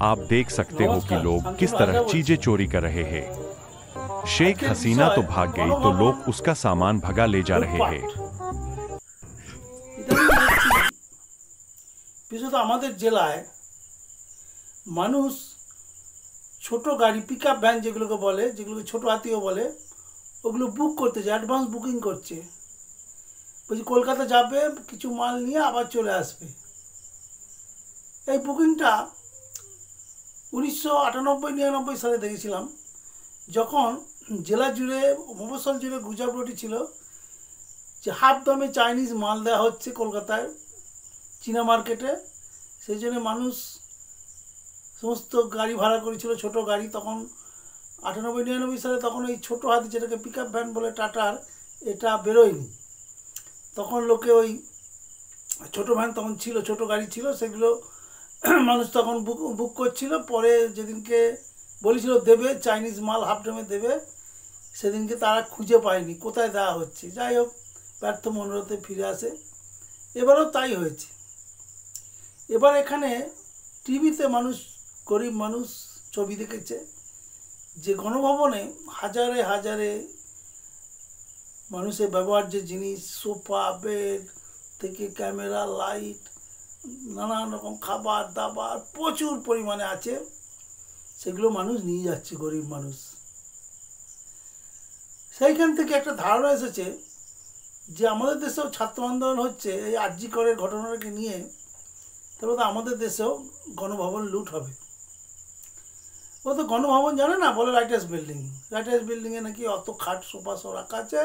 आप देख सकते हो कि लोग किस तरह चीजें चोरी कर रहे हैं। शेख हसीना तो भाग गई तो लोग उसका सामान भगा ले जा रहे हैं। বিশেষত আমাদের জেলায় মানুষ ছোট গাড়ি পিকআপ ভ্যান যেগুলোকে বলে, যেগুলোকে ছোট হাতিও বলে, ওগুলো বুক করতে যায়, অ্যাডভান্স বুকিং করছে। বলছি কলকাতা যাবে, কিছু মাল নিয়ে আবার চলে আসবে। এই বুকিংটা 1998-99 সালে দেখেছিলাম, যখন জেলা জুড়ে মফস্বল জুড়ে গুজব রটি ছিল যে হাফ দামে চাইনিজ মাল দেওয়া হচ্ছে কলকাতায় চীনা মার্কেটে। সেই জন্য মানুষ সমস্ত গাড়ি ভাড়া করেছিল, ছোট গাড়ি। তখন 98-99 সালে তখন এই ছোটো হাতি, যেটাকে পিকআপ ভ্যান বলে টাটার, এটা বেরোয়নি। তখন লোকে ওই ছোটো ভ্যান তখন ছিল, ছোটো গাড়ি ছিল, সেগুলো মানুষ তখন বুক করছিল। পরে যেদিনকে বলেছিল দেবে চাইনিজ মাল হাফ দামে দেবে, সেদিনকে তারা খুঁজে পায়নি কোথায় দেওয়া হচ্ছে। যাই হোক, ব্যর্থ মনোরথে ফিরে আসে। এবারও তাই হয়েছে। এবার এখানে টিভিতে মানুষ, গরিব মানুষ ছবি দেখেছে যে গণভবনে হাজারে হাজারে মানুষের ব্যবহার্য জিনিস, সোফা, বেড থেকে ক্যামেরা, লাইট, নানান রকম খাবার দাবার প্রচুর পরিমাণে আছে। সেগুলো মানুষ নিয়ে যাচ্ছে, গরিব মানুষ। সেইখান থেকে একটা ধারণা এসেছে যে আমাদের দেশেও ছাত্র আন্দোলন হচ্ছে এই আরজি করের ঘটনাকে নিয়ে, তাহলে তো আমাদের দেশেও গণভবন লুট হবে। ও তো গণভবন জানে না, বলে right house building. Right house বিল্ডিংয়ে নাকি অত খাট সোফা সব রাখা আছে।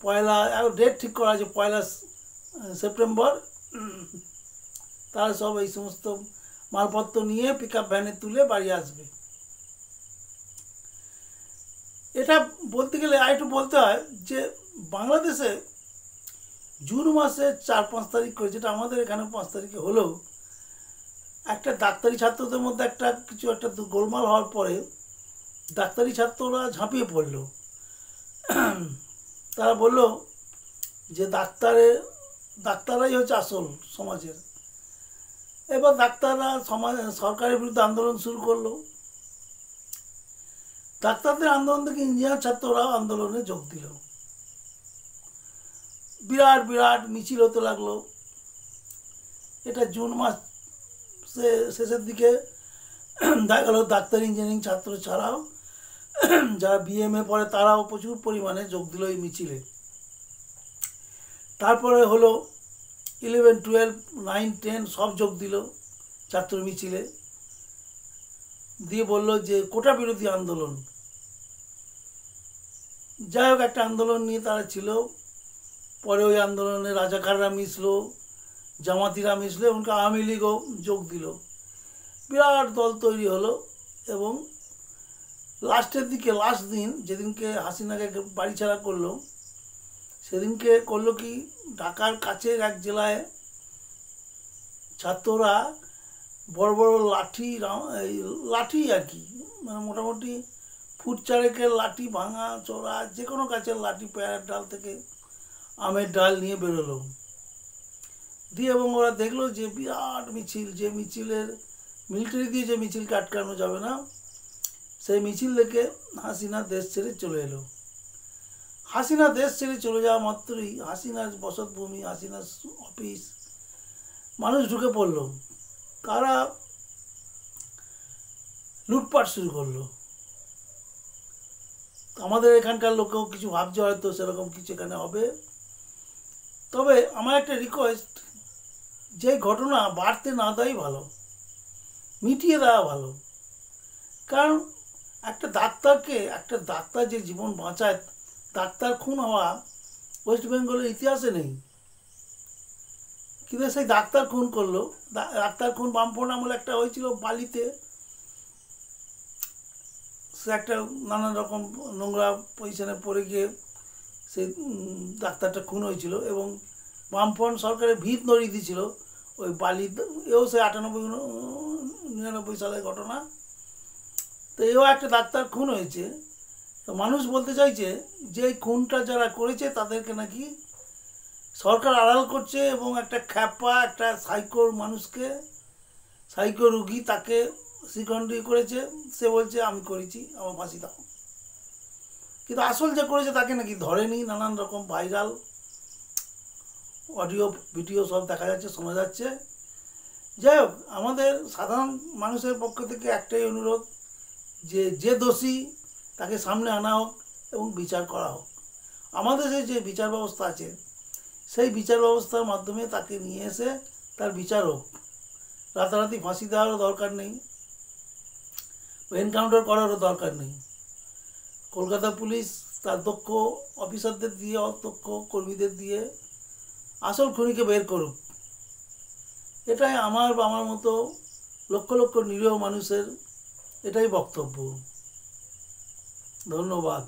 পয়লা ডেট ঠিক করা আছে 1 সেপ্টেম্বর, তারা সব এই সমস্ত মালপত্র নিয়ে পিকআপ ভ্যানে তুলে বাড়ি আসবে। এটা বলতে গেলে আর একটু বলতে হয় যে বাংলাদেশে জুন মাসে 4-5 তারিখ করে, যেটা আমাদের এখানে 5 তারিখে হলেও, একটা ডাক্তারি ছাত্রদের মধ্যে কিছু একটা গোলমাল হওয়ার পরে ডাক্তারি ছাত্ররা ঝাঁপিয়ে পড়ল। তারা বলল যে ডাক্তাররাই হচ্ছে আসল সমাজের। এবার ডাক্তাররা সরকারের বিরুদ্ধে আন্দোলন শুরু করলো। ডাক্তারদের আন্দোলন থেকে ইঞ্জিনিয়ার ছাত্ররাও আন্দোলনে যোগ দিল। বিরাট বিরাট মিছিল হতে লাগলো। এটা জুন মাস শেষের দিকে দেখা গেল ডাক্তার ইঞ্জিনিয়ারিং ছাত্র ছাড়াও যারা বিএমএ পড়ে তারাও প্রচুর পরিমাণে যোগ দিল এই মিছিলে। তারপরে হলো 11, 12, 9, 10 সব যোগ দিল ছাত্র মিছিলে, দিয়ে বলল যে কোটা বিরোধী আন্দোলন। যাই হোক, একটা আন্দোলন নিয়ে তারা ছিল। পরে ওই আন্দোলনে রাজাকাররা মিশলো, জামাতিরা মিশলো, এমনকি আওয়ামী লীগও যোগ দিল। বিরাট দল তৈরি হলো। এবং লাস্টের দিকে, লাস্ট দিন যেদিনকে হাসিনাকে বাড়ি ছাড়া করলো, সেদিনকে করলো কি, ঢাকার কাছের এক জেলায় ছাত্ররা বড় বড় লাঠি আর কি, মানে মোটামুটি ফুট 4 লাঠি, ভাঙা চোরা যে কোনো গাছের লাঠি, পেয়ারার ডাল থেকে আমের ডাল নিয়ে বেরোলো। দিয়ে এবং ওরা দেখলো যে বিরাট মিছিল, যে মিছিলের মিলিটারি দিয়ে যে মিছিলকে আটকানো যাবে না, সেই মিছিল দেখে হাসিনা দেশ ছেড়ে চলে এলো। হাসিনা দেশ ছেড়ে চলে যাওয়া মাত্রই হাসিনার বসতভূমি, হাসিনার অফিস, মানুষ ঢুকে পড়লো। তারা লুটপাট শুরু করলো। আমাদের এখানকার লোকেও কিছু ভাবছে হয়তো সেরকম কিছু এখানে হবে। তবে আমার একটা রিকোয়েস্ট, যে ঘটনা বাড়তে না দেওয়াই ভালো, মিটিয়ে দেওয়া ভালো। কারণ একটা ডাক্তার যে জীবন বাঁচায়, ডাক্তার খুন হওয়া ওয়েস্ট বেঙ্গলের ইতিহাসে নেই, কিন্তু সেই ডাক্তার খুন করলো। ডাক্তার খুন বামফ্রন্ট আমলে একটা হয়েছিল বালিতে, সে একটা নানান রকম নোংরা পজিশনে পড়ে গিয়ে সেই ডাক্তারটা খুন হয়েছিল। এবং বামফ্রন্ট সরকারের ভিত নড়িয়ে দিয়েছিল ওই বালি, এও সেই 98-99 সালের ঘটনা। তো এও একটা ডাক্তার খুন হয়েছে। তো মানুষ বলতে চাইছে যে খুনটা যারা করেছে তাদেরকে নাকি সরকার আড়াল করছে, এবং একটা খ্যাপা, একটা সাইকোর মানুষকে সাইকো রুগী, তাকে শ্রীখণ্ডী করেছে, সে বলছে আমি করেছি, আমার ফাঁসি দাও। কিন্তু আসল যে করেছে তাকে নাকি ধরেনি। নানান রকম ভাইরাল অডিও ভিডিও সব দেখা যাচ্ছে, শোনা যাচ্ছে। যাই হোক, আমাদের সাধারণ মানুষের পক্ষ থেকে একটাই অনুরোধ, যে যে দোষী তাকে সামনে আনা হোক এবং বিচার করা হোক। আমাদের যে বিচার ব্যবস্থা আছে, সেই বিচার ব্যবস্থার মাধ্যমে তাকে নিয়ে এসে তার বিচার হোক। রাতারাতি ফাঁসি দেওয়ারও দরকার নেই, এনকাউন্টার করারও দরকার নেই। কলকাতা পুলিশ তার দক্ষ অফিসারদের দিয়ে, অদক্ষ কর্মীদের দিয়ে আসল খুনিকে বের করুক। এটাই আমার বা আমার মতো লক্ষ লক্ষ নিরীহ মানুষের এটাই বক্তব্য। ধন্যবাদ।